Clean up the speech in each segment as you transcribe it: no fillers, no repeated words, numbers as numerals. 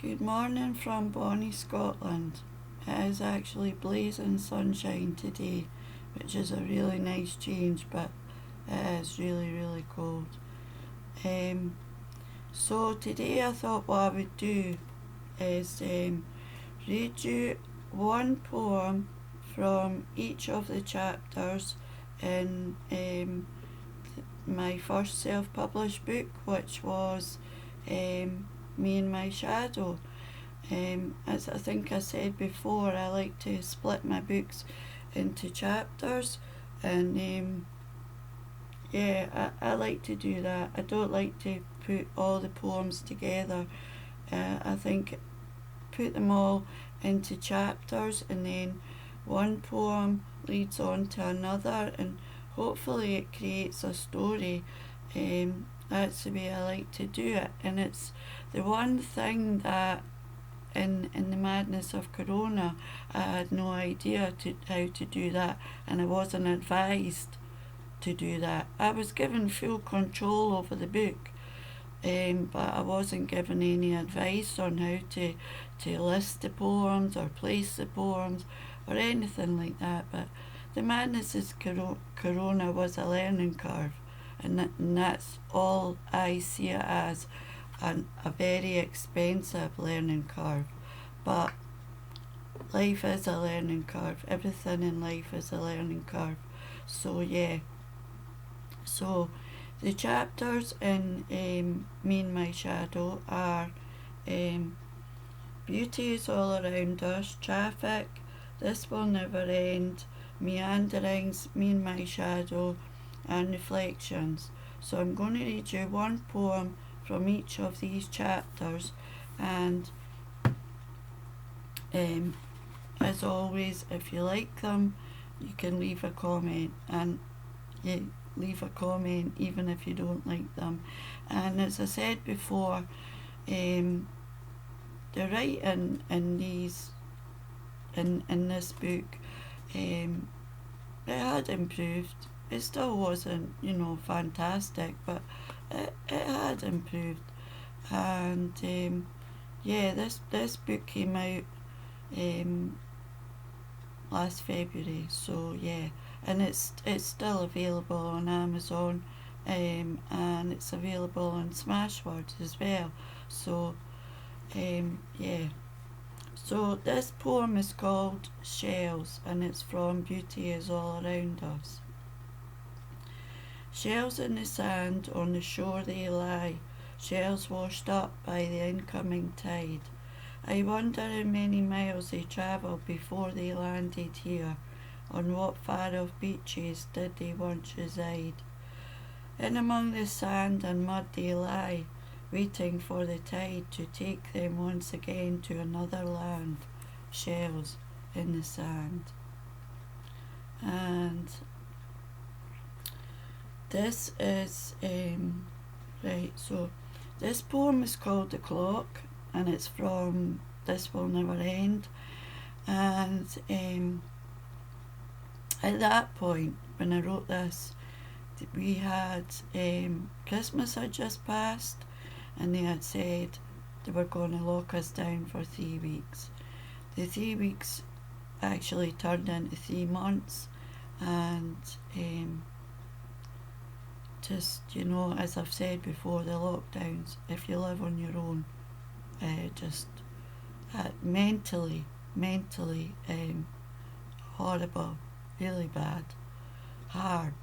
Good morning from Bonnie, Scotland. It is actually blazing sunshine today, which is a really nice change, but it is really cold. So today I thought what I would do is read you one poem from each of the chapters in my first self-published book, which was Me and My Shadow. As I think I said before, I like to split my books into chapters, and I like to do that. I don't like to put all the poems together. I think put them all into chapters, and then one poem leads on to another, and hopefully it creates a story. That's the way I like to do it, and it's the one thing that in the madness of Corona I had no idea how to do that, and I wasn't advised to do that. I was given full control over the book, but I wasn't given any advice on how to list the poems or place the poems or anything like that. But the madness of Corona was a learning curve, and that's all I see it as, a very expensive learning curve. But life is a learning curve. Everything in life is a learning curve. So so the chapters in Me and My Shadow are Beauty is All Around Us, Traffic, This Will Never End, Meanderings, Me and My Shadow, and Reflections. So I'm going to read you one poem from each of these chapters, and as always, if you like them, you can leave a comment, and you leave a comment even if you don't like them. And as I said before, the writing in this book, it had improved. It still wasn't, fantastic, but it had improved. And this book came out last February, so and it's still available on Amazon, and it's available on Smashwords as well. So so this poem is called Shells, and it's from Beauty is All Around Us. Shells in the sand, on the shore they lie, shells washed up by the incoming tide. I wonder how many miles they travelled before they landed here. On what far-off beaches did they once reside? In among the sand and mud they lie, waiting for the tide to take them once again to another land. Shells in the sand. And this is right, so this poem is called The Clock, and it's from This Will Never End. And at that point, when I wrote this, we had Christmas had just passed, and they had said they were going to lock us down for 3 weeks. The 3 weeks actually turned into 3 months, and just, as I've said before, the lockdowns, if you live on your own, just mentally horrible, really bad, hard.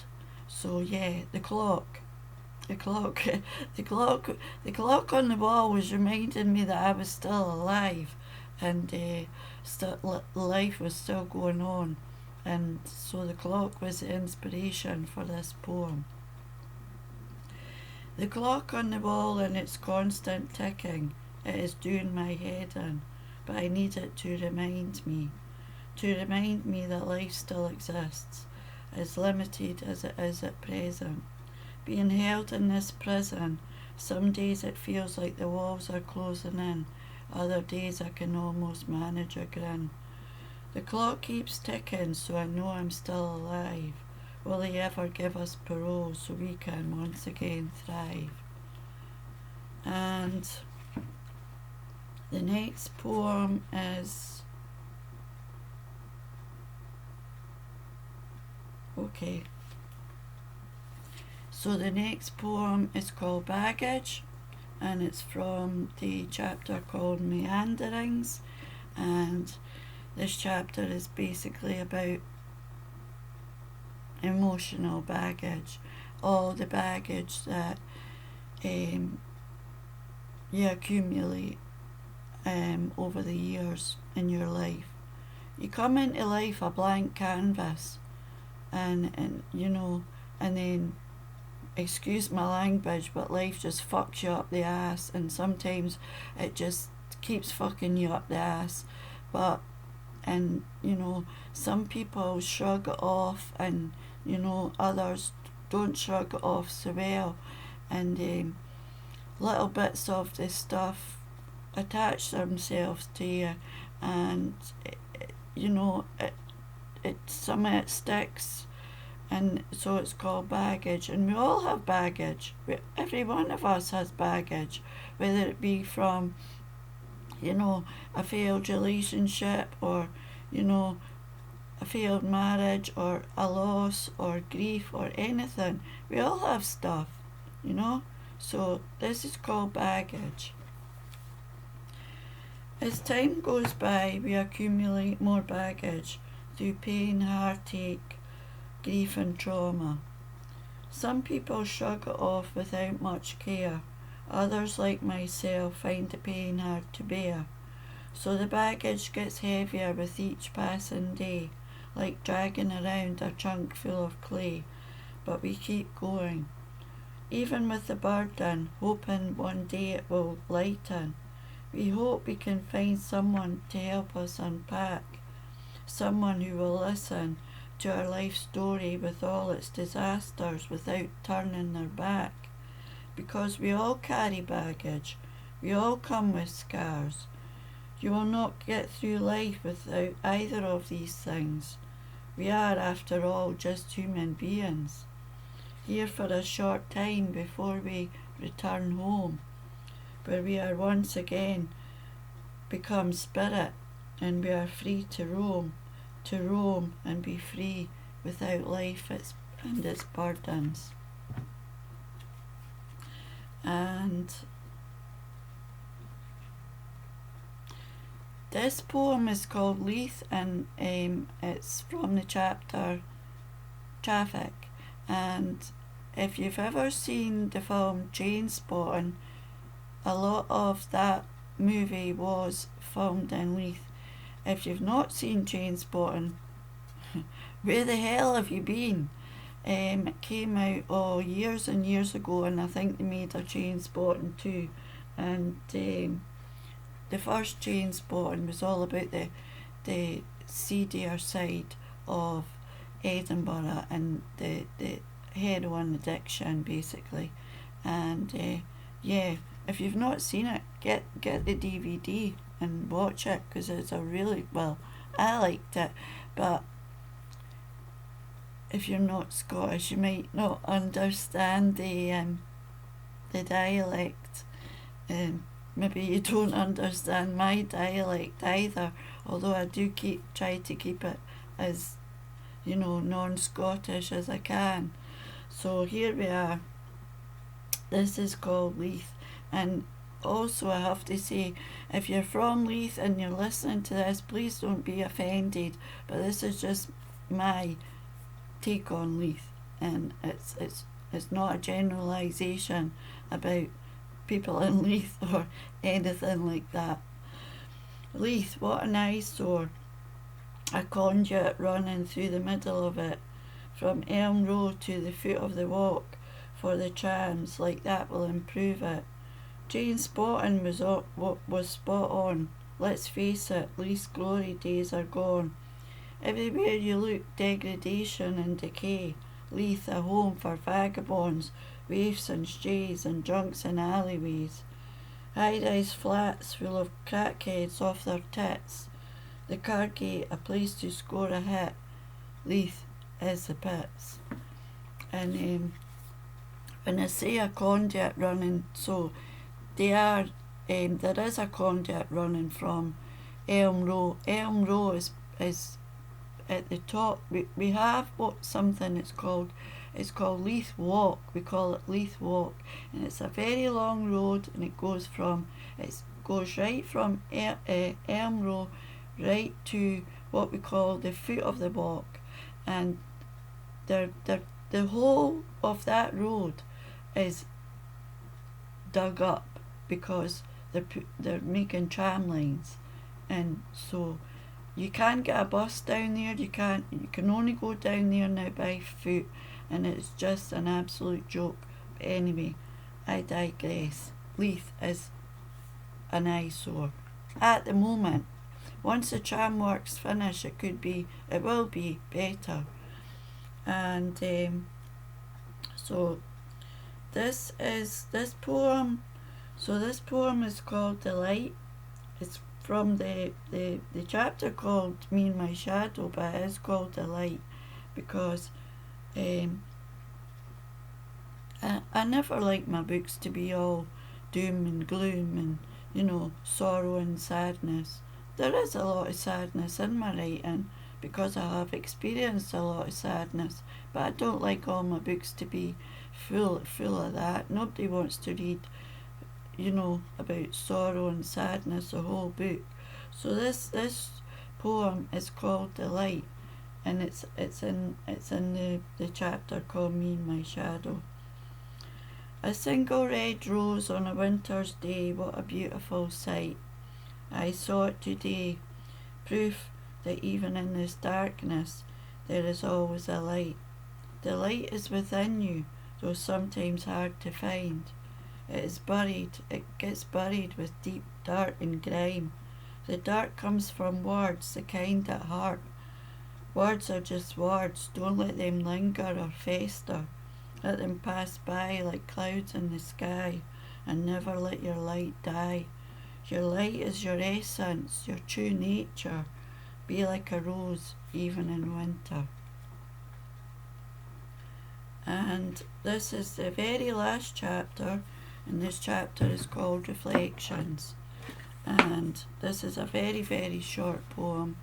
So the clock the clock on the wall was reminding me that I was still alive, and life was still going on, and so the clock was the inspiration for this poem. The clock on the wall and its constant ticking, it is doing my head in, but I need it to remind me that life still exists, as limited as it is at present. Being held in this prison, some days it feels like the walls are closing in, other days I can almost manage a grin. The clock keeps ticking, so I know I'm still alive. Will they ever give us parole so we can once again thrive? And The next poem is... Okay. So the next poem is called Baggage, and it's from the chapter called Meanderings, and this chapter is basically about emotional baggage, all the baggage that you accumulate over the years in your life. You come into life a blank canvas, and you know, and then, excuse my language, but life just fucks you up the ass, and sometimes it just keeps fucking you up the ass. But, and you know, some people shrug it off, and you know, others don't shrug it off so well, and little bits of this stuff attach themselves to you, and you know, some of it sticks, and so it's called baggage. And we all have baggage. Every one of us has baggage, whether it be from, you know, a failed relationship, or you know, a failed marriage, or a loss, or grief, or anything. We all have stuff, you know. So this is called baggage. As time goes by, we accumulate more baggage through pain, heartache, grief and trauma. Some people shrug it off without much care. Others, like myself, find the pain hard to bear. So the baggage gets heavier with each passing day, like dragging around a trunk full of clay. But we keep going. Even with the burden, hoping one day it will lighten. We hope we can find someone to help us unpack, someone who will listen to our life story with all its disasters without turning their back. Because we all carry baggage, we all come with scars. You will not get through life without either of these things. We are, after all, just human beings, here for a short time before we return home, where we are once again become spirit, and we are free to roam and be free without life and its burdens. And this poem is called Leath, and it's from the chapter Traffic. And if you've ever seen the film Trainspotting, a lot of that movie was filmed in Leath. If you've not seen Trainspotting, where the hell have you been? It came out years and years ago, and I think they made a Trainspotting too. And the first Trainspotting was all about the seedier side of Edinburgh and the heroin addiction, basically. And yeah, if you've not seen it, get the DVD and watch it, because it's a really, well, I liked it, but if you're not Scottish, you might not understand the dialect. Maybe you don't understand my dialect either, although I do try to keep it as, you know, non-Scottish as I can. So here we are. This is called Leath. And also, I have to say, if you're from Leath and you're listening to this, please don't be offended, but this is just my take on Leath, and it's not a generalisation about people in Leath or anything like that. Leath, what an eyesore, a conduit running through the middle of it, from Elm Road to the foot of the walk for the trams, like that will improve it. Trainspotting was spot on. Let's face it, Leith's glory days are gone. Everywhere you look, degradation and decay. Leath, a home for vagabonds, waifs and strays, and drunks in alleyways. High-rise flats full of crackheads off their tits. The Cargate, a place to score a hit. Leath is the pits. And when I say a conduit running, so they are there is a conduit running from Elm Row. Elm Row is at the top. We have something it's called Leath Walk. We call it Leath Walk, and it's a very long road, and it goes right from Elm Row right to what we call the foot of the walk, and the whole of that road is dug up because they're making tram lines, and so you can't get a bus down there. You can only go down there now by foot, and it's just an absolute joke. But anyway, I digress. Leath is an eyesore at the moment. Once the tram works finish, it will be better. And so this poem. So this poem is called Delight. It's from the chapter called Me and My Shadow, but it is called Delight because I never like my books to be all doom and gloom and sorrow and sadness. There is a lot of sadness in my writing because I have experienced a lot of sadness, but I don't like all my books to be full of that. Nobody wants to read about sorrow and sadness, the whole book. So this poem is called Delight, and it's in the chapter called Me and My Shadow. A single red rose on a winter's day, what a beautiful sight. I saw it today, proof that even in this darkness there is always a light. The light is within you, though sometimes hard to find. It gets buried with deep dirt and grime. The dirt comes from words, the kind that hurt. Words are just words, don't let them linger or fester. Let them pass by like clouds in the sky, and never let your light die. Your light is your essence, your true nature. Be like a rose, even in winter. And this is the very last chapter, and this chapter is called Reflections. And this is a very, very short poem,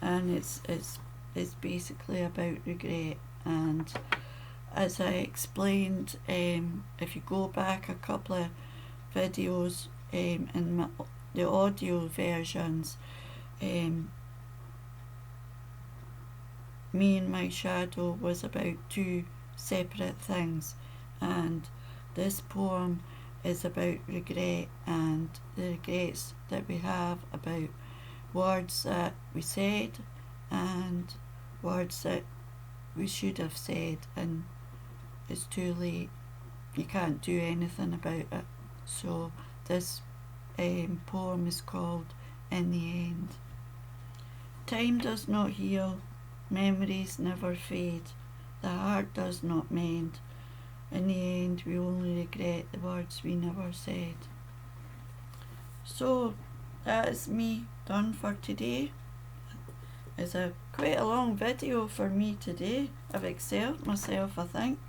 and it's basically about regret. And as I explained, if you go back a couple of videos in the audio versions, Me and My Shadow was about two separate things, and this poem is about regret and the regrets that we have about words that we said and words that we should have said, and it's too late. You can't do anything about it. So this poem is called In the End. Time does not heal, memories never fade, the heart does not mend. In the end, we only regret the words we never said. So that is me done for today. It's quite a long video for me today. I've excelled myself, I think.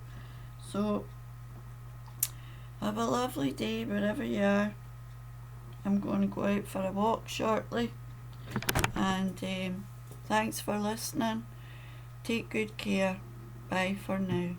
So have a lovely day wherever you are. I'm going to go out for a walk shortly, and thanks for listening. Take good care. Bye for now.